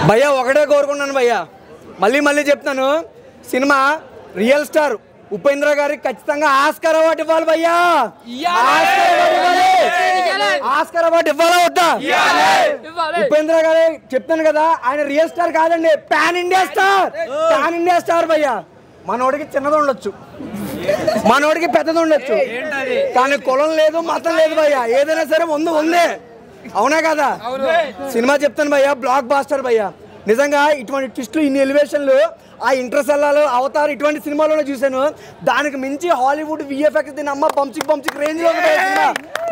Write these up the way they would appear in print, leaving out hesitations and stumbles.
భయ్యా ఒకటే కోరుకున్నాను భయ్యా, మళ్ళీ మళ్ళీ చెప్తాను, సినిమా రియల్ స్టార్ ఉపేంద్ర గారికి ఖచ్చితంగా ఆస్కార్ అవార్డు ఇవ్వాలి భయ్యా. ఆస్కార్ అవార్డు ఇవ్వాలా వద్దా? ఉపేంద్ర గారు చెప్తాను కదా, ఆయన రియల్ స్టార్ కాదండి, pan India star. Pan India star భయ్యా. మనోడికి చిన్నది ఉండొచ్చు, మనోడికి పెద్దది ఉండొచ్చు, కానీ కులం లేదు మతం లేదు భయ్యా, ఏదైనా సరే ఉందే. అవునా కదా? సినిమా చెప్తాను భయ్యా, బ్లాక్ బాస్టర్ భయ్యా. నిజంగా ఇటువంటి ట్విస్టులు, ఇన్ని ఎలివేషన్లు ఆ ఇంటర్సెల్లాలు, అవతార్ ఇటువంటి సినిమాలోనే చూశాను. దానికి మించి హాలీవుడ్ విఎఫ్ఎక్స్ దీని అమ్మ బంచిక్ రేంజ్లో cinema,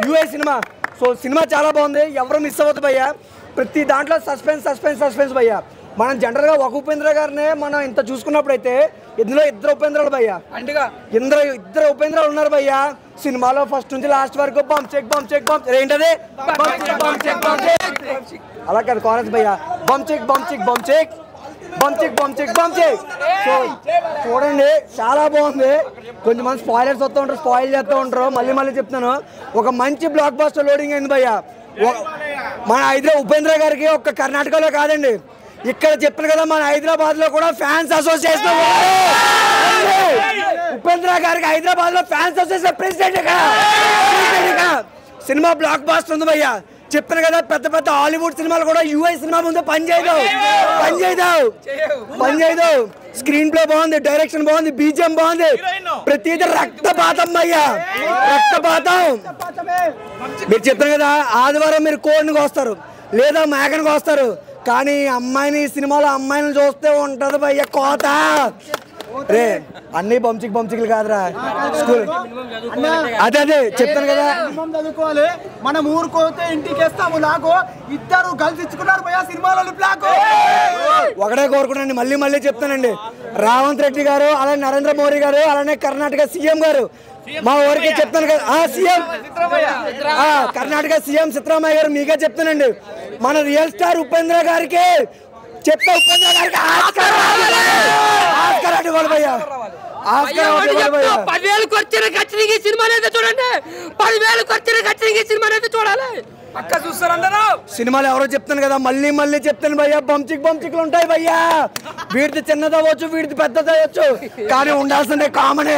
UA cinema. So cinema చాలా బాగుంది, ఎవరు మిస్ అవ్వద్దు భయ్యా. ప్రతి దాంట్లో సస్పెన్స్ భయ్యా. మనం జనరల్గా ఒక ఉపేంద్ర గారినే మనం ఇంత చూసుకున్నప్పుడు అయితే ఇందులో ఇద్దరు ఉపేంద్రాలు భయ్యా, ఇద్దరు ఉపేంద్రాలు ఉన్నారు భయ్యా సినిమాలో. ఫస్ట్ నుంచి లాస్ట్ వరకు బంప్ ఏంటది అలా కాదు కాలేజ్ భయ్యా, బంప్ చెక్. సో చూడండి చాలా బాగుంది. కొంచెంమంది స్పాయిలర్స్ వస్తూ ఉంటారు, స్పాయిల్ చేస్తూ ఉంటారు. మళ్ళీ చెప్తున్నాను, ఒక మంచి బ్లాక్ బాస్టర్ లోడింగ్ అయింది భయ్యా. మన ఉపేంద్ర గారికి ఒక్క కర్ణాటకలో కాదండి, ఇక్కడ చెప్పిన కదా మన హైదరాబాద్ లో కూడా ఫ్యాన్స్ అసోసియేషన్, ఉపేంద్ర గారికి హైదరాబాద్ లో fans association president. Cinema blockbuster ఉంది భయ్యా. చెప్పిన కదా, పెద్ద హాలీవుడ్ సినిమాలు కూడా యూఐ సినిమా ముందు పని చేయదు. స్క్రీన్ ప్లే బాగుంది, డైరెక్షన్ బాగుంది, బీజిఎం బాగుంది, ప్రతిదీ రక్తపాతం భయ్యా, రక్తపాతం. మీరు చెప్పిన కదా, ఆదివారం మీరు కోడిని కోస్తారు లేదా మేకను కోస్తారు, కానీ అమ్మాయిని సినిమాలో అమ్మాయిని చూస్తే ఉంటది భయ్య కోత. రే అన్ని బంచికలు కాదురా, స్కూల్ అదే చెప్తాను కదా, చదువుకోవాలి. మనం ఊరుకోతే ఇంటికి వేస్తాము. నాకు ఇద్దరు కలిసి ఇచ్చుకున్నారు భయ్యా సినిమాలో. ఒకటే కోరుకున్నాండి, మళ్ళీ చెప్తానండి, రేవంత్ రెడ్డి గారు, అలానే నరేంద్ర మోడీ గారు, అలానే కర్ణాటక సీఎం గారు, మా ఊరికి చెప్తాను కదా, సీఎం కర్ణాటక సీఎం సిద్ధరామయ్య గారు, మీకే చెప్తానండి, మన రియల్ స్టార్ ఉపేంద్ర గారికి చెప్తా, ఉపేంద్ర గారికి ఆస్కార్ ఇవ్వాలి భయ్యా. 10,000 ఖర్చున ఖచ్చితంగా ఈ సినిమా అయితే చూడండి, 10,000 ఖర్చున ఖచ్చితంగా ఈ సినిమా అయితే చూడాలి. పక్క చూస్తారు అందరూ. సినిమాలు ఎవరో చెప్తాను కదా, మళ్ళీ చెప్తాను భయ్యా, బంచిక్లు ఉంటాయి భయ్యా. వీడిది చిన్నదవచ్చు, వీడిది పెద్దదవచ్చు, కానీ ఉండాల్సిందే కామనే.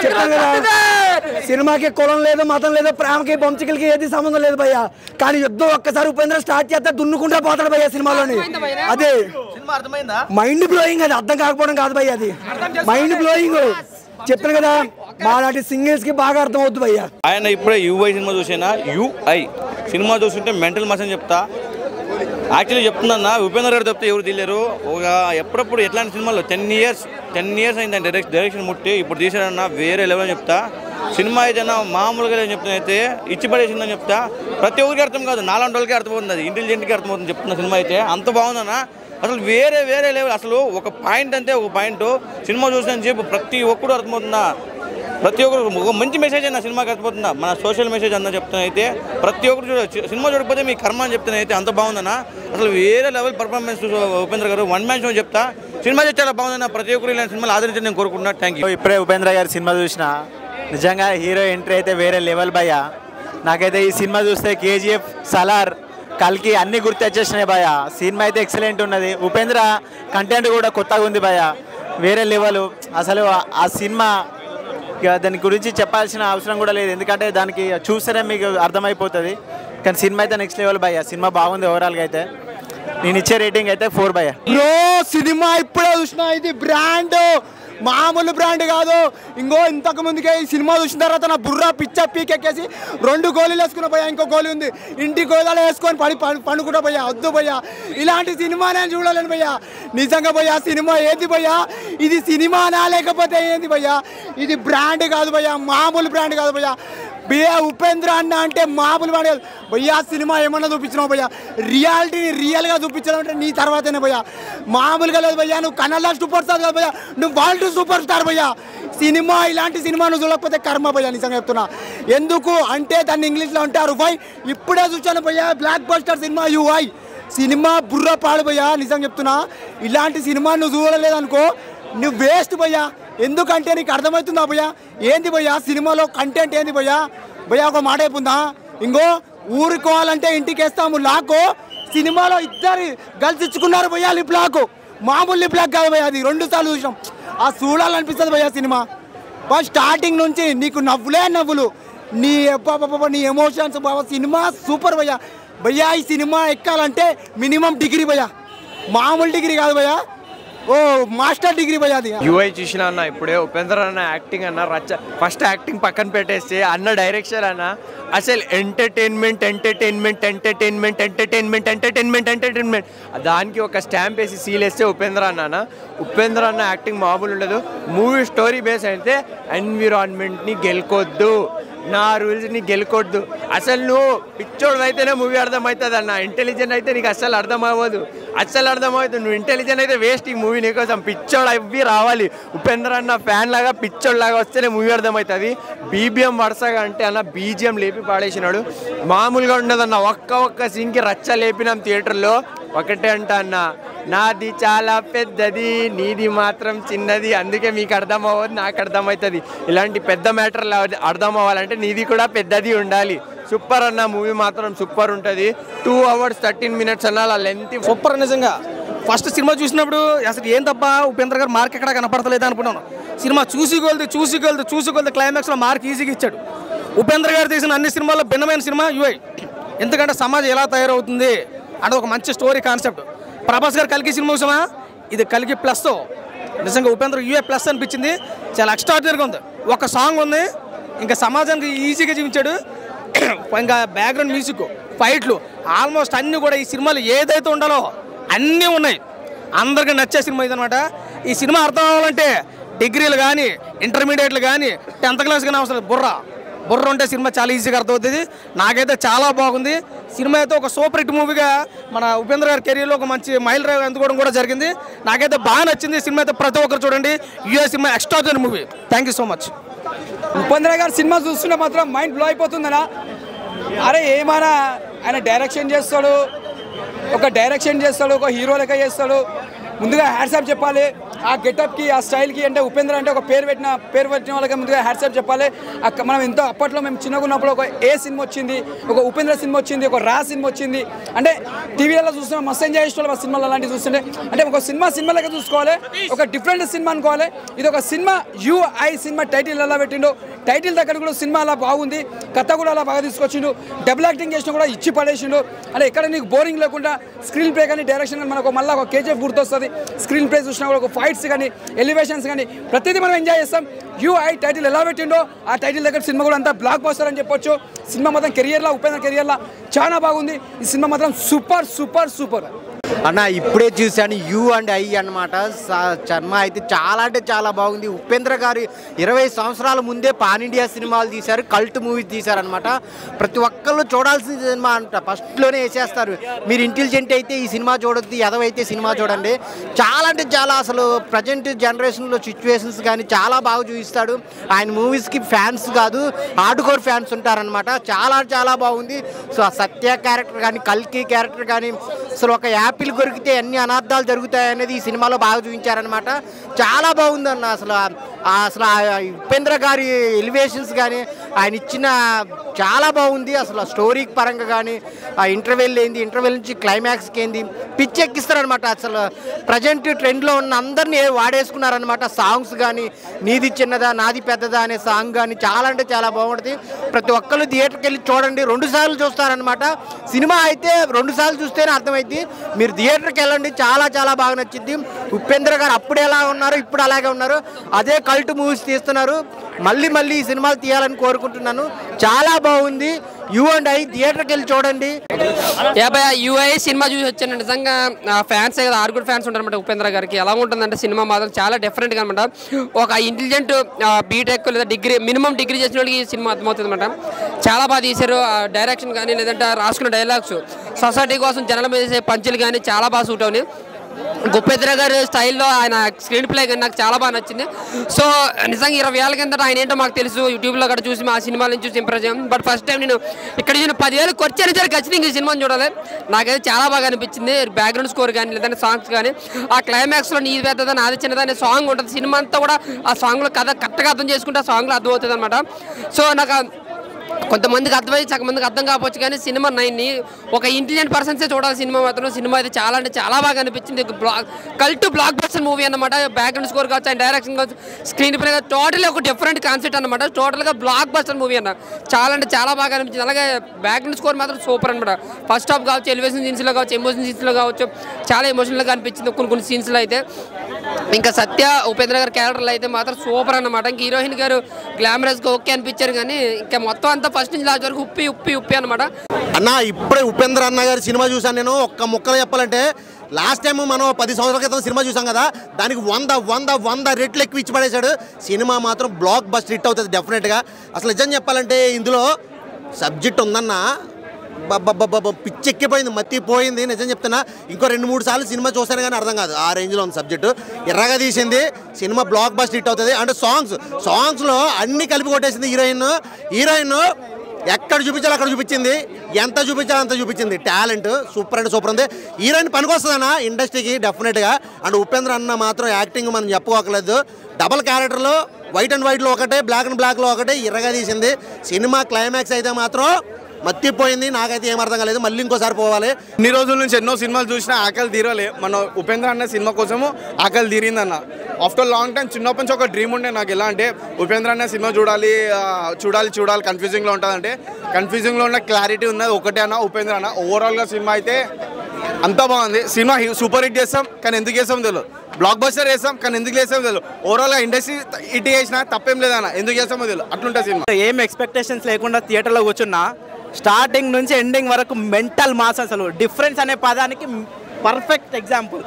చెప్తాను కదా, సినిమాకి కులం లేదు, మతం లేదు, ప్రేమకి బంచికలకి ఏది సంబంధం లేదు భయ్యా. కానీ యుద్ధం ఒక్కసారి ఉపేంద్ర స్టార్ట్ చేస్తే దున్నుకుంటా పోతాడు భయ్యా సినిమాలోని. అదే మైండ్ బ్లోయింగ్, అది అర్థం కాకపోవడం కాదు భయ్యా, అది మైండ్ బ్లోయింగ్. చెప్తాను కదా, మాలాంటి సింగిల్స్ కి బాగా అర్థం అవుతుంది భయ్యా. ఆయన ఇప్పుడే యూఐ సినిమా చూసినా, యూఐ సినిమా చూస్తుంటే మెంటల్ మస్ అని చెప్తా. యాక్చువల్లీ చెప్తున్నా, ఉపేంద్ర గారు చెప్తే ఎవరు తెలియరు. ఒక ఎప్పుడప్పుడు ఎట్లాంటి సినిమాలో 10 ఇయర్స్ అయిందని డైరెక్షన్ ముట్టి ఇప్పుడు తీసాడన్నా వేరే లెవెల్ అని చెప్తా. సినిమా ఏదైనా మామూలుగా చెప్తున్నైతే ఇచ్చి పడేసిందని చెప్తా. ప్రతి ఒక్కరికి అర్థం కాదు, నాలాంటి వాళ్ళకి అర్థమవుతుంది, అది ఇంటెలిజెంట్కి అర్థమవుతుంది చెప్తున్న సినిమా అయితే. అంత బాగుందన్నా, అసలు వేరే లెవెల్. అసలు ఒక పాయింట్ అంటే ఒక పాయింట్ సినిమా చూసిన చెప్పు ప్రతి ఒక్కరు అర్థమవుతుందా, ప్రతి ఒక్కరు ఒక మంచి మెసేజ్ అన్న సినిమాకి అర్థమవుతుందా, మన సోషల్ మెసేజ్ అన్న చెప్తానైతే. ప్రతి ఒక్కరు సినిమా చూడకపోతే మీ కర్మ అని చెప్తానైతే, అంత బాగుందన్నా. అసలు వేరే లెవెల్ పర్ఫార్మెన్స్ ఉపేంద్ర గారు, వన్ మ్యాన్ షో చెప్తా. సినిమా చాలా బాగుందన్న, ప్రతి ఒక్కరు ఇలాంటి సినిమాలు ఆదరించని నేను కోరుకుంటున్నా. Thank you. ఇప్పుడే ఉపేంద్ర గారి సినిమా చూసిన, నిజంగా హీరో ఎంట్రీ అయితే వేరే లెవెల్ భయ్యా. నాకైతే ఈ సినిమా చూస్తే కేజీఎఫ్, సలార్, కల్కి అన్నీ గుర్తొచ్చేసినాయి భయ్యా. సినిమా అయితే ఎక్సలెంట్ ఉన్నది. ఉపేంద్ర కంటెంట్ కూడా కొత్తగా ఉంది భయ్యా, వేరే లెవెల్. అసలు ఆ సినిమా దాని గురించి చెప్పాల్సిన అవసరం కూడా లేదు, ఎందుకంటే దానికి చూస్తేనే మీకు అర్థమైపోతుంది. కానీ సినిమా అయితే నెక్స్ట్ లెవెల్ భయ్యా. సినిమా బాగుంది ఓవరాల్గా అయితే. నేను ఇచ్చే రేటింగ్ అయితే 4 భయ్యా. బ్రో సినిమా ఇప్పుడే చూసిన, ఇది బ్రాండ్, మామూలు బ్రాండ్ కాదు. ఇంకో ఇంతకు ముందుకే ఈ సినిమా చూసిన తర్వాత నా బుర్ర పిచ్చ పీకెక్కేసి 2 గోళీలు వేసుకున్నా భయ్యా. ఇంకో గోళీ ఉంది, ఇంటి గోళాలు వేసుకొని పండుకుంటా భయ్యా. వద్దు భయ్యా, ఇలాంటి సినిమా నేను చూడలేను భయ్యా. నిజంగా భయ్యా, సినిమా ఏంది భయ్యా, ఇది సినిమానా లేకపోతే ఏంది భయ్యా? ఇది బ్రాండ్ కాదు భయ్యా, మామూలు బ్రాండ్ కాదు భయ్యా. ఉపేంద్ర అన్న అంటే మామూలు బ్రాండ్ కాదు భయ్యా. సినిమా ఏమన్నా చూపించినావు భయ్యా, రియాలిటీని రియల్గా చూపించడం అంటే నీ తర్వాతనే భయ్యా, మామూలుగా లేదు భయ్యా. నువ్వు కన్నడ సూపర్ స్టార్ కాదు భయ్యా, నువ్వు వరల్డ్ సూపర్ స్టార్ భయ్యా. సినిమా ఇలాంటి సినిమా నువ్వు చూడకపోతే కర్మ భయ్యా, నిజంగా చెప్తున్నా. ఎందుకు అంటే దాన్ని ఇంగ్లీష్లో అంటారు వై. ఇప్పుడే చూసాను భయ్యా, block buster cinema UI cinema, బుర్ర పాడు భయ్యా, నిజంగా చెప్తున్నా. ఇలాంటి సినిమా నువ్వు చూడలేదనుకో, నువ్వు వేస్ట్ భయ్యా. ఎందుకంటే నీకు అర్థమవుతుందా భయ్యా ఏంది భయ్యా సినిమాలో కంటెంట్ ఏంది భయ్యా? భయ్యా ఒక మాట అయిపోందా, ఇంకో ఊరుకోవాలంటే ఇంటికి వేస్తాము లాకో, సినిమాలో ఇద్దరు గర్ల్స్ ఇచ్చుకున్నారు భయ్యా లిప్ లాక్, మామూలు లిప్ లాక్ కాదు భయ్యా, అది 2 సార్లు చూసాం. ఆ చూడాలనిపిస్తుంది భయ్యా సినిమా. స్టార్టింగ్ నుంచి నీకు నవ్వులే నవ్వులు, నీ నీ ఎమోషన్స్ బాబా. సినిమా సూపర్ భయ్యా. భయ్యా ఈ సినిమా ఎక్కాలంటే మినిమం డిగ్రీ భయ్యా, మామూలు డిగ్రీ కాదు భయ్యా, ఓ మాస్టర్ డిగ్రీ భయ్యా. అది యూఐ చూసిన అన్న ఇప్పుడే ఉపేంద్ర అన్న యాక్టింగ్ అన్న రచ్చ. ఫస్ట్ యాక్టింగ్ పక్కన పెట్టేస్తే అన్న డైరెక్షన్ అన్న అసలు entertainment entertainment entertainment entertainment entertainment entertainment దానికి ఒక స్టాంప్ వేసి సీల్ వేస్తే ఉపేంద్ర అన్న. ఉపేంద్ర అన్న యాక్టింగ్ మామూలు ఉండదు. మూవీ స్టోరీ బేస్ అయితే ఎన్విరాన్మెంట్ని గెలుకొద్దు, నా రూల్స్ని గెలుకొద్దు. అసలు నువ్వు పిచ్చోడు అయితేనే మూవీ అర్థమవుతుంది అన్న, ఇంటెలిజెంట్ అయితే నీకు అస్సలు అర్థం అవ్వదు, అస్సలు అర్థమవుతుంది. నువ్వు ఇంటెలిజెంట్ అయితే వేస్ట్ ఈ మూవీ నీకోసం. పిచ్చోడు అవి రావాలి, ఉపేంద్ర అన్న ఫ్యాన్ లాగా పిచ్చోడు లాగా వస్తేనే మూవీ అర్థమవుతుంది. బీబీఎం వరుసగా అంటే అన్న బీజిఎం లేపి పాడేసినాడు, మామూలుగా ఉండదన్న. ఒక్క సీన్కి రచ్చ లేపినాం థియేటర్లో. ఒకటే అంట అన్న, నాది చాలా పెద్దది, నీది మాత్రం చిన్నది, అందుకే మీకు అర్థం అవ్వదు, నాకు అర్థమవుతుంది. ఇలాంటి పెద్ద మ్యాటర్లు అర్థం అవ్వాలంటే నీది కూడా పెద్దది ఉండాలి. సూపర్ అన్న, మూవీ మాత్రం సూపర్ ఉంటుంది. 2 hours 13 minutes అన్న లెంత్ సూపర్. నిజంగా ఫస్ట్ సినిమా చూసినప్పుడు అసలు ఏం తప్ప ఉపేంద్ర గారు మార్క్ ఎక్కడ కనపడతలేదు అనుకున్నాను. సినిమా చూసి క్లైమాక్స్లో మార్క్ ఈజీగా ఇచ్చాడు. ఉపేంద్ర గారు తీసిన అన్ని సినిమాల్లో భిన్నమైన సినిమా యూఐ. ఎందుకంటే సమాజం ఎలా తయారవుతుంది అనేది ఒక మంచి స్టోరీ కాన్సెప్ట్. ప్రభాస్ గారు కలికి సినిమా చూసామా, ఇది కలికి ప్లస్. నిజంగా ఉపేంద్ర యూఏ ప్లస్ అనిపించింది. చాలా ఎక్స్ట్రాడినరీగా ఉంది. ఒక సాంగ్ ఉంది, ఇంకా సమాజానికి ఈజీగా జీవించాడు. ఇంకా బ్యాక్గ్రౌండ్ మ్యూజిక్, ఫైట్లు, ఆల్మోస్ట్ అన్నీ కూడా ఈ సినిమాలు ఏదైతే ఉండాలో అన్నీ ఉన్నాయి. అందరికీ నచ్చే సినిమా ఇదనమాట. ఈ సినిమా అర్థం అవ్వాలంటే డిగ్రీలు కానీ ఇంటర్మీడియట్లు కానీ 10th క్లాస్ కానీ అవసరం. బుర్ర ఉంటే సినిమా చాలా ఈజీగా అర్థమవుతుంది. నాకైతే చాలా బాగుంది. సినిమా అయితే ఒక సూపర్ హిట్ మూవీగా మన ఉపేంద్ర గారి కెరీర్లో ఒక మంచి మైల్ రైవ్ అందుకోవడం కూడా జరిగింది. నాకైతే బాగా నచ్చింది సినిమా. అయితే ప్రతి ఒక్కరు చూడండి, US cinema extraordinary movie. Thank you so much. Upendra గారు సినిమా చూస్తుంటే మాత్రం మైండ్ బ్లో అయిపోతుందనా. అరే ఏమైనా ఆయన డైరెక్షన్ చేస్తాడు, ఒక హీరో లెక్క చేస్తాడు. ముందుగా హ్యాట్సాప్ చెప్పాలి ఆ గెటప్కి, ఆ స్టైల్కి. అంటే ఉపేంద్ర అంటే ఒక పేరు పెట్టిన వాళ్ళకి ముందుగా హ్యాట్సాప్ చెప్పాలి. మనం ఎంతో అప్పట్లో మేము చిన్నగా ఉన్నప్పుడు ఒక ఏ సినిమా వచ్చింది, ఒక ఉపేంద్ర సినిమా వచ్చింది, ఒక రా సినిమా వచ్చింది. అంటే టీవీలలో చూస్తున్నాం, మస్తు ఎంజాయ్ చేసేవాళ్ళు ఆ సినిమాలు అలాంటివి చూస్తుంటే. అంటే ఒక సినిమా లెక్క చూసుకోవాలి, ఒక డిఫరెంట్ సినిమా అనుకోవాలి. ఇది ఒక సినిమా యూఐ సినిమా టైటిల్ ఎలా పెట్టిండో, టైటిల్ దగ్గర కూడా సినిమా అలా బాగుంది, కథ కూడా అలా బాగా తీసుకొచ్చిండు, డబుల్ యాక్టింగ్ చేసినా కూడా ఇచ్చి పడేసిండు. అంటే ఎక్కడ నీకు బోరింగ్ లేకుండా స్క్రీన్ ప్లే కానీ డైరెక్షన్ కానీ మనకు మళ్ళీ ఒక కేజీఎఫ్ గుర్తొస్తుంది. స్క్రీన్ ప్లే చూసినా కూడా ఒక ఫైట్స్ కానీ ఎలివేషన్స్ కానీ ప్రతిదీ మనం ఎంజాయ్ చేస్తాం. యూఐ టైటిల్ ఎలా పెట్టిండో ఆ టైటిల్ దగ్గర సినిమా కూడా అంతా బ్లాక్ బస్టర్ అని చెప్పొచ్చు. సినిమా మాత్రం ఉపేంద్ర కెరియర్లో చాలా బాగుంది. ఈ సినిమా మాత్రం సూపర్ సూపర్ సూపర్ అన్న. ఇప్పుడే చూశాను యూ అండ్ ఐ అన్నమాట. సినిమా అయితే చాలా అంటే చాలా బాగుంది. ఉపేంద్ర గారు 20 సంవత్సరాల ముందే పాన్ ఇండియా సినిమాలు తీశారు, కల్ట్ మూవీస్ తీశారనమాట. ప్రతి ఒక్కళ్ళు చూడాల్సిన సినిమా అంట, ఫస్ట్లోనే వేసేస్తారు. మీరు ఇంటెలిజెంట్ అయితే ఈ సినిమా చూడొద్దు, ఎదవైతే సినిమా చూడండి. చాలా అంటే చాలా అసలు ప్రజెంట్ జనరేషన్లో సిచ్యువేషన్స్ కానీ చాలా బాగా చూపిస్తాడు. ఆయన మూవీస్కి ఫ్యాన్స్ కాదు, హార్డ్కోర్ ఫ్యాన్స్ ఉంటారనమాట. చాలా చాలా బాగుంది. సో ఆ సత్య క్యారెక్టర్ కానీ, కల్కి క్యారెక్టర్ కానీ, అసలు ఒక యాపిల్ కొరికితే అన్ని అనర్థాలు జరుగుతాయనేది ఈ సినిమాలో బాగా చూపించారనమాట. చాలా బాగుందన్న. అసలు ఉపేంద్ర గారి ఎలివేషన్స్ కానీ, ఆయన ఇచ్చిన చాలా బాగుంది. అసలు స్టోరీ పరంగా కానీ, ఆ ఇంటర్వెల్ ఏంది, ఇంటర్వెల్ నుంచి క్లైమాక్స్కి ఏంది పిచ్చెక్కిస్తారనమాట. అసలు ప్రజెంట్ ట్రెండ్లో ఉన్న అందరినీ వాడేసుకున్నారనమాట. సాంగ్స్ కానీ, నీది చిన్నదా నాది పెద్దదా అనే సాంగ్ కానీ చాలా అంటే చాలా బాగుంటుంది. ప్రతి ఒక్కళ్ళు థియేటర్కి వెళ్ళి చూడండి. 2 సార్లు చూస్తారనమాట. సినిమా అయితే 2 సార్లు చూస్తేనే అర్థమైంది. మీరు థియేటర్కి వెళ్ళండి, చాలా చాలా బాగా నచ్చింది. ఉపేంద్ర గారు అప్పుడు ఎలా ఉన్నారు, ఇప్పుడు అలాగే ఉన్నారు. అదే కల్ట్ మూవీస్ తీస్తున్నారు. మళ్ళీ ఈ సినిమాలు తీయాలని కోరుకుంటున్నాను. చాలా బాగుంది. యూ అండ్ ఐ థియేటర్కి వెళ్ళి చూడండి. యూఐ సినిమా చూసి వచ్చాను. నిజంగా ఫ్యాన్స్ కదా, ఆరుగురు ఫ్యాన్స్ ఉంటారన్నమాట ఉపేంద్ర గారికి. ఎలా ఉంటుందంటే సినిమా మాత్రం చాలా డిఫరెంట్గా అనమాట. ఒక ఇంటెలిజెంట్ బీటెక్ లేదా మినిమం డిగ్రీ చేసిన వాళ్ళకి ఈ సినిమా అర్థమవుతుంది అనమాట. చాలా బాగా తీశారు. డైరెక్షన్ కానీ, లేదంటే రాసుకున్న డైలాగ్స్, సొసైటీ కోసం జనాల మీద చేసే పంచులు కానీ చాలా బాగా సూట్ అవునాయి. ఉపేంద్ర గారి స్టైల్లో ఆయన స్క్రీన్ ప్లే కానీ నాకు చాలా బాగా నచ్చింది. సో నిజంగా 20 ఏళ్ళ కిందట ఆయన ఏంటో మాకు తెలుసు, యూట్యూబ్లో కూడా చూసి మా సినిమాల నుంచి చూసి ఇంప్రెస్ అయ్యాం. బట్ ఫస్ట్ టైం నేను ఇక్కడ నేను 10 ఏళ్ళకి వచ్చాను సరే ఖచ్చితంగా ఈ సినిమాని చూడాలి. నాకైతే చాలా బాగా అనిపించింది. బ్యాక్గ్రౌండ్ స్కోర్ కానీ, లేదంటే సాంగ్స్ కానీ, ఆ క్లైమాక్స్లో నీది పెద్దదా నాది చిన్నదా అనే సాంగ్ ఉంటుంది. సినిమా అంతా కూడా ఆ సాంగ్లో కథ కరెక్ట్గా అర్థం చేసుకుంటే ఆ సాంగ్లో అర్థమవుతుంది అనమాట. సో నాకు కొంతమందికి అర్థమయ్యి సగం మందికి అర్థం కావచ్చు, కానీ సినిమా 9ని ఒక ఇంటెలిజెంట్ పర్సన్సే చూడాలి. సినిమా మాత్రం సినిమా అయితే చాలా అంటే చాలా బాగా అనిపించింది. కల్ట్ బ్లాక్ బస్టర్ మూవీ అన్నమాట. బ్యాక్గ్రౌండ్ స్కోర్ కావచ్చు, అండ్ డైరెక్షన్ కావచ్చు, స్క్రీన్ ప్లే కావచ్చు, టోటల్లీ ఒక డిఫరెంట్ కాన్సెప్ట్ అనమాట. టోటల్గా బ్లాక్ బస్టర్ మూవీ అన్న చాలా అంటే చాలా బాగా అనిపించింది. అలాగే బ్యాక్గ్రౌండ్ స్కోర్ మాత్రం సూపర్ అనమాట. ఫస్ట్ హాఫ్ కావచ్చు, ఎలివేషన్ సీన్స్లో కావచ్చు, ఎమోషన్ సీన్స్లో కావచ్చు, చాలా ఎమోషనల్గా అనిపించింది కొన్ని సీన్స్లో అయితే. ఇంకా సత్య ఉపేంద్ర గారి క్యారెక్టర్లు అయితే మాత్రం సూపర్ అన్నమాట. ఇంక హీరోయిన్ గారు గ్లామరస్గా ఓకే అనిపించారు, కానీ ఇంకా మొత్తం అంతా ఫస్ట్ నుంచి లాస్ట్ వరకు ఉప్పి అనమాట. అన్న ఇప్పుడే ఉపేంద్ర అన్న గారి సినిమా చూసాను నేను. ఒక్క ముక్కలో చెప్పాలంటే లాస్ట్ టైం మనం 10 సంవత్సరాల క్రితం సినిమా చూసాం కదా, దానికి 100 రెట్లు ఎక్కువ ఇచ్చి పడేశాడు. సినిమా మాత్రం బ్లాక్ బస్టర్ హిట్ అవుతుంది డెఫినెట్గా. అసలు నిజం చెప్పాలంటే ఇందులో సబ్జెక్ట్ ఉందన్న పిచ్చెక్కిపోయింది, మత్తిపోయింది. నిజం చెప్తున్నా, ఇంకో 2-3 సార్లు సినిమా చూసాను కానీ అర్థం కాదు, ఆ రేంజ్లో ఉంది సబ్జెక్టు. ఎర్రగా తీసింది సినిమా, బ్లాక్ బస్టర్ హిట్ అవుతుంది. అంటే సాంగ్స్లో అన్నీ కలిపి కొట్టేసింది హీరోయిన్. ఎక్కడ చూపించాలో అక్కడ చూపించింది, ఎంత చూపించాలో అంత చూపించింది. టాలెంట్ సూపర్ అంటే సూపర్ ఉంది. హీరోయిన్ పనికొస్తుందన్న ఇండస్ట్రీకి డెఫినెట్గా. అండ్ ఉపేంద్ర అన్న మాత్రం యాక్టింగ్ మనం చెప్పుకోకలేదు. డబల్ క్యారెక్టర్లో వైట్ అండ్ వైట్లో ఒకటే, బ్లాక్ అండ్ బ్లాక్లో ఒకటే, ఎర్రగా తీసింది. సినిమా క్లైమాక్స్ అయితే మాత్రం మత్తిపోయింది. నాకైతే ఏం అర్థం కాలేదు, మళ్ళీ ఇంకోసారి పోవాలి. ఇన్ని రోజుల నుంచి ఎన్నో సినిమాలు చూసినా ఆకలి తీరలే. మన ఉపేంద్ర అన్న సినిమా కోసము ఆకలి తీరిందన్న. ఆఫ్టర్ లాంగ్ టైం చిన్నప్పటి నుంచి ఒక డ్రీమ్ ఉండే నాకు. ఎలా అంటే ఉపేంద్ర అన్న సినిమా చూడాలి కన్ఫ్యూజింగ్లో ఉంటుందంటే, కన్ఫ్యూజింగ్లో ఉన్న క్లారిటీ ఉన్నది ఒకటే అన్న, ఉపేంద్ర అన్న. ఓవరాల్గా సినిమా అయితే అంతా బాగుంది. సినిమా సూపర్ హిట్ చేస్తాం, కానీ ఎందుకు చేస్తాం తెలియదు. బ్లాక్ బస్టర్ వేస్తాం, కానీ ఎందుకు చేస్తాం తెలియదు. ఓవరాల్గా ఇండస్ట్రీ హిట్ చేసినా తప్పేం లేదన్న, ఎందుకు చేస్తామో తెలియదు. అట్లుంటుంది సినిమా. ఏం ఎక్స్పెక్టేషన్స్ లేకుండా థియేటర్లో కూర్చున్నా, స్టార్టింగ్ నుంచి ఎండింగ్ వరకు మెంటల్ మాస్. అసలు డిఫరెన్స్ అనే పదానికి perfect example.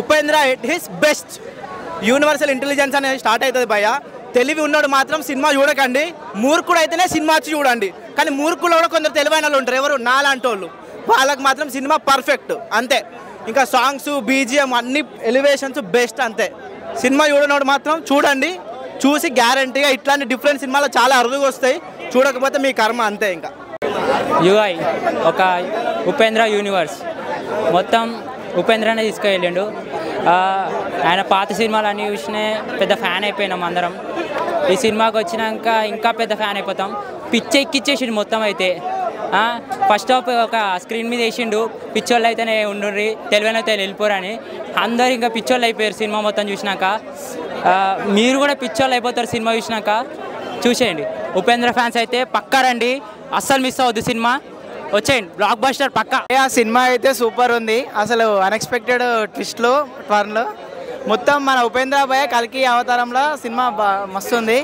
Upendra it his best. Universal intelligence అనేది స్టార్ట్ అవుతుంది భయ్య. తెలివి ఉన్నాడు మాత్రం సినిమా చూడకండి, మూర్ఖుడు అయితేనే సినిమా వచ్చి చూడండి. కానీ మూర్ఖులు కూడా కొందరు తెలివైన వాళ్ళు ఉంటారు, ఎవరు నాలాంటి వాళ్ళు. వాళ్ళకి మాత్రం సినిమా పర్ఫెక్ట్ అంతే. ఇంకా సాంగ్స్, బీజిఎం, అన్ని ఎలివేషన్స్ బెస్ట్ అంతే. సినిమా చూడనోడు మాత్రం చూడండి, చూసి గ్యారంటీగా ఇట్లాంటి డిఫరెంట్ సినిమాలు చాలా అరుదుగా వస్తాయి. చూడకపోతే మీ కర్మ అంతే. ఇంకా యూఐ ఒక ఉపేంద్ర యూనివర్స్ మొత్తం ఉపేంద్రనే తీసుకెళ్ళిండు. ఆయన పాత సినిమాలు అన్నీ చూసినా పెద్ద ఫ్యాన్ అయిపోయినాం అందరం. ఈ సినిమాకి వచ్చినాక ఇంకా పెద్ద ఫ్యాన్ అయిపోతాం. పిచ్చి ఎక్కిచ్చేసిండు మొత్తం అయితే. ఫస్ట్ హాఫ్ ఒక స్క్రీన్ మీద వేసిండు, పిచ్చోళ్ళు అయితేనే ఉండుర్రి, తెలివైన అయితే వెళ్ళిపోరని. అందరు ఇంకా పిచ్చోళ్ళు అయిపోయారు సినిమా మొత్తం చూసినాక. మీరు కూడా పిచ్చోళ్ళు అయిపోతారు సినిమా చూసినాక. చూసేయండి. ఉపేంద్ర ఫ్యాన్స్ అయితే పక్కా రండి, అస్సలు మిస్ అవ్వద్దు సినిమా. వచ్చేయండి, బ్లాక్ బస్టర్ పక్కా. ఆ సినిమా అయితే సూపర్ ఉంది. అసలు అన్ఎక్స్పెక్టెడ్ ట్విస్ట్లు, టర్న్లు మొత్తం. మన ఉపేంద్ర భయ్య కల్కి అవతారంలో సినిమా మస్తు ఉంది.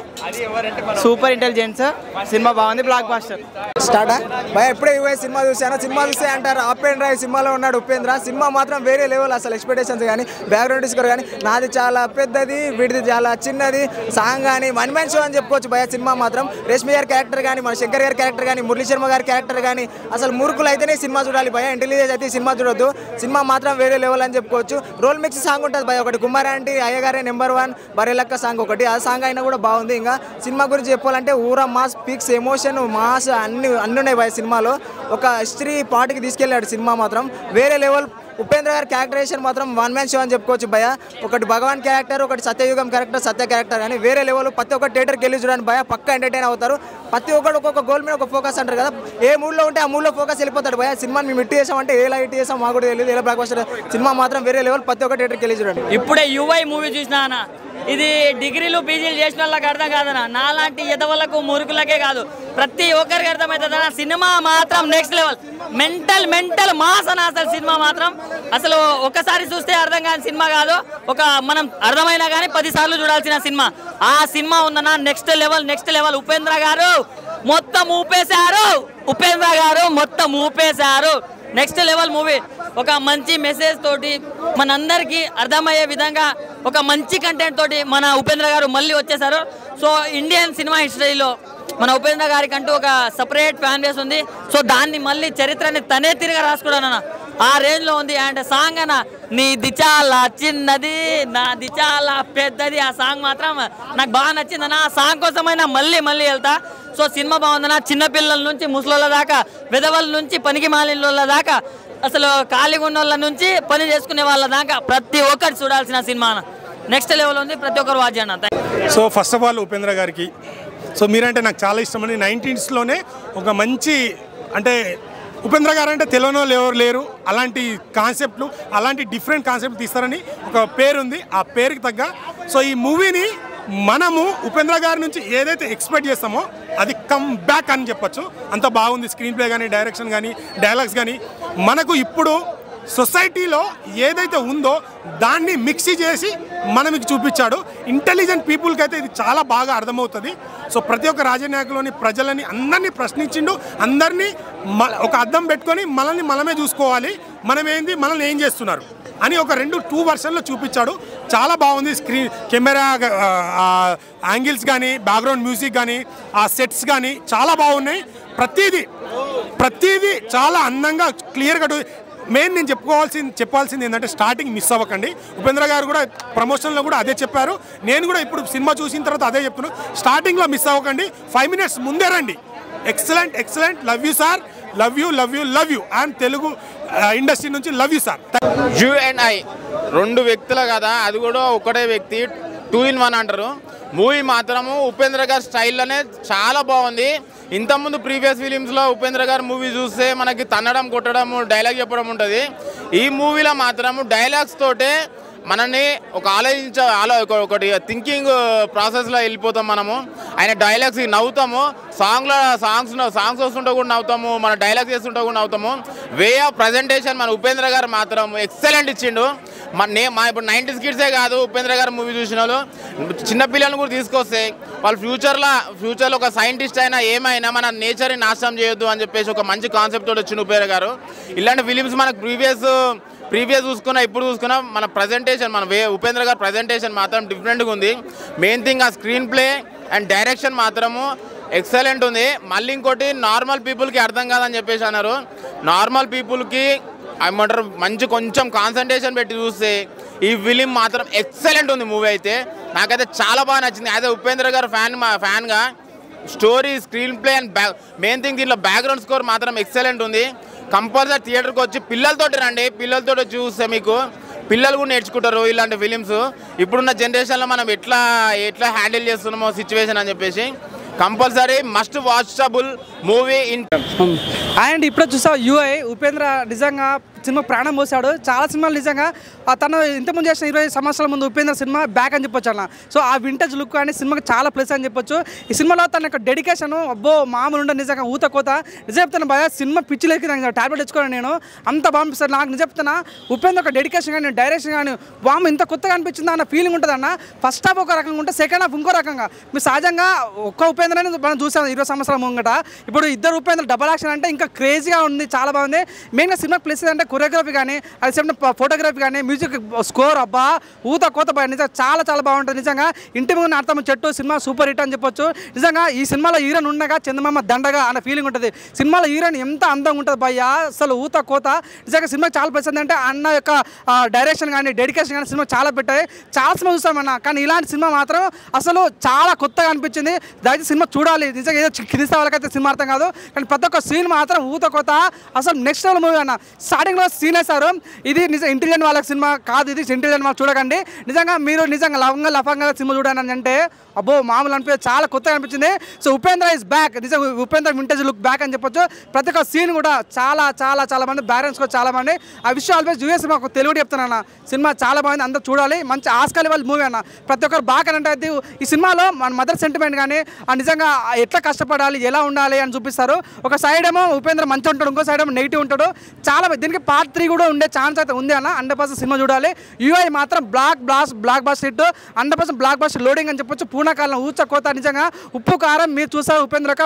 సూపర్ ఇంటెలిజెన్స్ సినిమా బాగుంది, బ్లాక్ బస్టర్. స్టార్ట్ భయ ఎప్పుడే యూఐ సినిమా చూసాను. సినిమా చూస్తే అంటారు అప్ అండ్ డ్రైవ్ సినిమాలో ఉన్నాడు ఉపేంద్ర. సినిమా మాత్రం వేరే లెవెల్. అసలు ఎక్స్పెక్టేషన్స్ కానీ, బ్యాక్గ్రౌండ్ స్కోర్ కానీ, నాది చాలా పెద్దది, వీడిది చాలా చిన్నది, సాంగ్ కానీ వన్ మ్యాన్ షో అని చెప్పుకోవచ్చు భయ. సినిమా మాత్రం రేష్మి గారి క్యారెక్టర్ కానీ, మన శంకర్ గారి క్యారెక్టర్ కానీ, మురళీ శర్మ గారి క్యారెక్టర్ కానీ, అసలు మూర్ఖులు అయితేనే సినిమా చూడాలి భయ. ఇంటెలిజెన్స్ అయితే సినిమా చూడొద్దు. సినిమా మాత్రం వేరే లెవెల్ అని చెప్పుకోవచ్చు. రోల్ మిక్స్ సాంగ్ ఉంటుంది భయ ఒకటి, కుమారాంటి అయ్యగారే నెంబర్ 1 బరేలక్క సాంగ్ ఒకటి. ఆ సాంగ్ అయినా కూడా బాగుంది. ఇంకా సినిమా గురించి చెప్పాలంటే ఊరా మాస్, పిక్స్, ఎమోషన్, మాస్ అన్ని ఉన్నాయి భయ సినిమాలో. ఒక హిస్టరీ పార్ట్కి తీసుకెళ్ళాడు సినిమా మాత్రం వేరే లెవెల్. ఉపేంద్ర గారి క్యారెక్టరేషన్ మాత్రం వన్ మ్యాన్ షో అని చెప్పుకోవచ్చు భయ. ఒకటి భగవాన్ క్యారెక్టర్, ఒకటి సత్యయుగం క్యారెక్టర్, సత్య క్యారెక్టర్ కానీ వేరే లెవెల్. ప్రతి ఒక్క థియేటర్కి వెళ్ళి చూడండి భయ, పక్కా ఎంటర్టైన్ అవుతారు. ప్రతి ఒక్కరు ఒక్కొక్క గోల్ మీద ఒక ఫోకస్ అంటారు కదా, ఏ మూడ్లో ఉంటే ఆ మూడ్లో ఫోకస్ వెళ్ళిపోతాడు భయ. సినిమా మేము ఇట్టి చేసామంటే ఎలా ఇట్టి చేసాం మాకు కూడా తెలియదు, ఎలా బ్లాక్ బస్టర్. సినిమా మాత్రం వేరే లెవెల్. ప్రతి ఒక్క థియేటర్కి వెళ్ళి చూడండి. ఇప్పుడే యూఐ మూవీ చూసినా అన్న, ఇది డిగ్రీలు పీజీలు చేసిన వాళ్ళకి అర్థం కాదన్న, నాలాంటి ఎదవలకు మురుకులకే కాదు ప్రతి ఒక్కరికి అర్థమవుతుందన్న. సినిమా మాత్రం నెక్స్ట్ లెవెల్, మెంటల్ మాస్ అన్న. అసలు సినిమా మాత్రం అసలు ఒక్కసారి చూస్తే అర్థం కాని సినిమా కాదు, ఒక మనం అర్థమైనా కానీ 10 సార్లు చూడాల్సిన సినిమా. ఆ సినిమా ఉందన్న, నెక్స్ట్ లెవెల్. ఉపేంద్ర గారు మొత్తం ఊపేశారు. Next level movie. ఒక మంచి మెసేజ్ తోటి మనందరికీ అర్థమయ్యే విధంగా ఒక మంచి కంటెంట్ తోటి మన ఉపేంద్ర గారు మళ్ళీ వచ్చేసారు. సో ఇండియన్ సినిమా హిస్టరీలో మన ఉపేంద్ర గారికి అంటూ ఒక సపరేట్ ఫ్యాన్ బేస్ ఉంది. సో దాన్ని మళ్ళీ చరిత్రని తనే తిరిగి రాసుకోవడానన్న ఆ రేంజ్లో ఉంది. అండ్ సాంగ్ అన్న, నీది చాలా చిన్నది నాది చాలా పెద్దది, ఆ సాంగ్ మాత్రం నాకు బాగా నచ్చిందన్న. ఆ సాంగ్ కోసమైనా మళ్ళీ వెళ్తా. సో సినిమా బాగుందన్న. చిన్నపిల్లల నుంచి ముసలోళ్ళ దాకా, విధవల నుంచి పనికి మాలిన దాకా, అసలు ఖాళీగా ఉన్న వాళ్ళ నుంచి పని చేసుకునే వాళ్ళ దాకా ప్రతి ఒక్కరు చూడాల్సిన సినిమా. నెక్స్ట్ లెవెల్ ఉంది, ప్రతి ఒక్కరు వాచ్ చేయండి. So first of all Upendra గారికి సో మీరంటే నాకు చాలా ఇష్టం అండి. 90sలోనే ఒక మంచి అంటే ఉపేంద్ర గారు అంటే తెలియనోళ్ళు ఎవరు లేరు, అలాంటి కాన్సెప్ట్లు అలాంటి డిఫరెంట్ కాన్సెప్ట్ తీస్తారని ఒక పేరుంది. ఆ పేరుకి తగ్గ సో ఈ మూవీని మనము ఉపేంద్ర గారి నుంచి ఏదైతే ఎక్స్పెక్ట్ చేస్తామో అది కమ్ బ్యాక్ అని చెప్పొచ్చు. అంత బాగుంది స్క్రీన్ ప్లే కానీ, డైరెక్షన్ కానీ, డైలాగ్స్ కానీ. మనకు ఇప్పుడు సొసైటీలో ఏదైతే ఉందో దాన్ని మిక్సీ చేసి మనకి చూపించాడు. ఇంటెలిజెంట్ పీపుల్కి అయితే ఇది చాలా బాగా అర్థమవుతుంది. సో ప్రతి ఒక్క రాజకీయ నాయకులని ప్రజలని అందరినీ ప్రశ్నించిండు. అందరినీ ఒక అద్దం పెట్టుకొని మనమే చూసుకోవాలి, మనమేంది, మనల్ని ఏం చేస్తున్నారు అని ఒక 2 వర్షన్లో చూపించాడు. చాలా బాగుంది. స్క్రీన్ కెమెరా యాంగిల్స్ కానీ, బ్యాక్గ్రౌండ్ మ్యూజిక్ కానీ, ఆ సెట్స్ కానీ చాలా బాగున్నాయి. ప్రతిదీ చాలా అందంగా క్లియర్గా. మెయిన్ నేను చెప్పాల్సింది ఏంటంటే స్టార్టింగ్ మిస్ అవ్వకండి. ఉపేంద్ర గారు కూడా ప్రమోషన్లో కూడా అదే చెప్పారు. నేను కూడా ఇప్పుడు సినిమా చూసిన తర్వాత అదే చెప్తున్నాను. స్టార్టింగ్లో మిస్ అవ్వకండి, 5 minutes ముందే రండి. Excellent. Love you sir, love you and Telugu industry నుంచి లవ్ యూ సార్. U&I 2 వ్యక్తులు కదా, అది కూడా ఒకటే వ్యక్తి, 2 in 1 అంటారు. మూవీ మాత్రము ఉపేంద్ర గారి స్టైల్లోనే చాలా బాగుంది. ఇంతకుముందు ప్రీవియస్ ఫిలిమ్స్లో ఉపేంద్ర గారు మూవీ చూస్తే మనకి తన్నడం, కొట్టడం, డైలాగ్ చెప్పడం ఉంటుంది. ఈ మూవీలో మాత్రము డైలాగ్స్ తోటే మనల్ని ఒక ఒకటి థింకింగ్ ప్రాసెస్లో వెళ్ళిపోతాం మనము. ఆయన డైలాగ్స్ నవ్వుతాము, సాంగ్స్ వస్తుంటే కూడా నవ్వుతాము, మన డైలాగ్స్ చేస్తుంటే కూడా నవ్వుతాము. వే ఆఫ్ ప్రజెంటేషన్ మన ఉపేంద్ర గారు మాత్రం ఎక్సలెంట్ ఇచ్చిండు. మా ఇప్పుడు 90s కిడ్సే కాదు, ఉపేంద్ర గారు మూవీ చూసిన వాళ్ళు చిన్నపిల్లలను కూడా తీసుకొస్తే వాళ్ళు ఫ్యూచర్లో ఒక సైంటిస్ట్ అయినా ఏమైనా మన నేచర్ని నాశనం చేయొద్దు అని చెప్పేసి ఒక మంచి కాన్సెప్ట్ తోటి వచ్చిండు ఉపేంద్ర గారు. ఇలాంటి ఫిలిమ్స్ మనకు ప్రీవియస్ చూసుకున్నా ఇప్పుడు చూసుకున్నా మన ప్రజెంటేషన్ ఉపేంద్ర గారు ప్రజెంటేషన్ మాత్రం డిఫరెంట్గా ఉంది. మెయిన్ థింగ్ ఆ స్క్రీన్ ప్లే అండ్ డైరెక్షన్ మాత్రము ఎక్సలెంట్ ఉంది. మళ్ళీ ఇంకోటి నార్మల్ పీపుల్కి అర్థం కాదని చెప్పేసి అన్నారు. నార్మల్ పీపుల్కి ఏమంటారు మంచి కొంచెం కాన్సన్ట్రేషన్ పెట్టి చూస్తే ఈ ఫిలిం మాత్రం ఎక్సలెంట్ ఉంది. మూవీ అయితే నాకైతే చాలా బాగా నచ్చింది. అదే ఉపేంద్ర గారు ఫ్యాన్గా story, screenplay and main thing దీంట్లో బ్యాక్గ్రౌండ్ స్కోర్ మాత్రం ఎక్సలెంట్ ఉంది. కంపల్సరీ థియేటర్కి వచ్చి పిల్లలతోటి రండి. పిల్లలతో చూస్తే మీకు పిల్లలు కూడా నేర్చుకుంటారు ఇలాంటి ఫిలిమ్స్. ఇప్పుడున్న జనరేషన్లో మనం ఎట్లా హ్యాండిల్ చేస్తున్నామో సిచ్యువేషన్ అని చెప్పేసి compulsory must watchable movie in. And ఇప్పుడు చూసా UI ఉపేంద్ర నిజంగా సినిమా ప్రాణం పోసాడు. చాలా సినిమాలు నిజంగా తను ఇంతకుముందు చేసిన 20 సంవత్సరాల ముందు ఉపేంద్ర సినిమా బ్యాక్ అని చెప్పొచ్చు అన్న. సో ఆ వింటేజ్ లుక్ అని సినిమాకి చాలా ప్లస్ అని చెప్పొచ్చు. ఈ సినిమాలో తన యొక్క డెడికేషన్ అబ్బో మామూలు ఉండదు. నిజంగా ఊత నిజం చెప్తాను భయ, సినిమా పిచ్చిలేకి టాబ్లెట్ తెచ్చుకోను నేను, అంత బాగుంపిస్తాను నాకు. నిజం చెప్తున్నా ఉపేంద్ర ఒక డెడికేషన్ కానీ, డైరెక్షన్ కానీ బామ్ ఇంత కొత్తగా అనిపించింది అన్న ఫీలింగ్ ఉంటుంది అన్న. ఫస్ట్ హాఫ్ ఒక రకంగా ఉంటే సెకండ్ హాఫ్ ఇంకో రకంగా. మీరు సహజంగా ఒక్క ఉపేంద్రని మనం చూసాం 20 సంవత్సరాల ముంగట. ఇప్పుడు ఇద్దరు ఉపేంద్ర డబల్ యాక్షన్ అంటే ఇంకా క్రేజీగా ఉంది, చాలా బాగుంది. మెయిన్గా సినిమా ప్లస్ అంటే కొరియోగ్రఫీ కానీ, అది సేమ్ ఫోటోగ్రఫీ కానీ, మ్యూజిక్ స్కోర్ అబ్బా ఊత కోత బాగా నిజంగా చాలా బాగుంటుంది. నిజంగా ఇంటి ముందు అర్థం చెట్టు సినిమా సూపర్ హిట్ అని చెప్పొచ్చు. నిజంగా ఈ సినిమాలో హీరోయిన్ ఉండగా చందమామ దండగా అన్న ఫీలింగ్ ఉంటుంది. సినిమాలో హీరోయిన్ ఎంత అందంగా ఉంటుంది భయ్య, అసలు ఊత కోత. నిజంగా సినిమా చాలా ప్లస్ అంటే అన్న యొక్క డైరెక్షన్ కానీ, డెడికేషన్ కానీ సినిమా చాలా పెట్టాయి. చాలా సినిమా చూస్తామన్నా, కానీ ఇలాంటి సినిమా మాత్రం అసలు చాలా కొత్తగా అనిపించింది. దయచేసి సినిమా చూడాలి. నిజంగా ఏదో కింది వాళ్ళకైతే సినిమా అర్థం కాదు, కానీ ప్రతి ఒక్క సీన్ మాత్రం ఊత కోత, అసలు నెక్స్ట్ లెవెల్ మూవీ అన్న. స్టార్టింగ్లో సీన్ వేస్తారు, ఇది నిజం ఇంటెలిజెంట్ వాళ్ళకి సినిమా కాదు, ఇది ఇంటెలిజెంట్ వాళ్ళు చూడకండి. నిజంగా మీరు నిజంగా లఫంగా సినిమా చూడండి అంటే అబ్బో మామూలు అనిపించింది, చాలా కొత్తగా అనిపించింది. So Upendra is back. నిజంగా ఉపేంద్ర వింటేజ్ లుక్ బ్యాక్ అని చెప్పొచ్చు. ప్రతి ఒక్క సీన్ కూడా చాలా మంది బ్యాలెన్స్ కూడా చాలా మంది. ఆ విషయం ఆల్వేస్ యూఎస్ మాకు తెలుగు చెప్తానన్న, సినిమా చాలా బాగుంది, అందరూ చూడాలి. మంచి ఆస్కార్ లెవెల్ మూవీ అన్న. ప్రతి ఒక్కరు బాగా అంటే ఈ సినిమాలో మన మదర్ సెంటిమెంట్ కానీ నిజంగా ఎట్లా కష్టపడాలి, ఎలా ఉండాలి అని చూపిస్తారు. ఒక సైడ్ ఏమో ఉపేంద్ర మంచి ఉంటాడు, ఇంకో సైడ్ ఏమో నెగిటివ్ ఉంటాడు. చాలా దీనికి పార్ట్ 3 కూడా ఉండే ఛాన్స్ అయితే ఉంది అన్న. 100% సినిమా చూడాలి. UI మాత్రం blockbuster hit, 100% blockbuster loading అని చెప్పొచ్చు. పూర్ణకాలం ఊచ కోత. నిజంగా ఉప్పు కారం మీరు చూసారు ఉపేంద్రక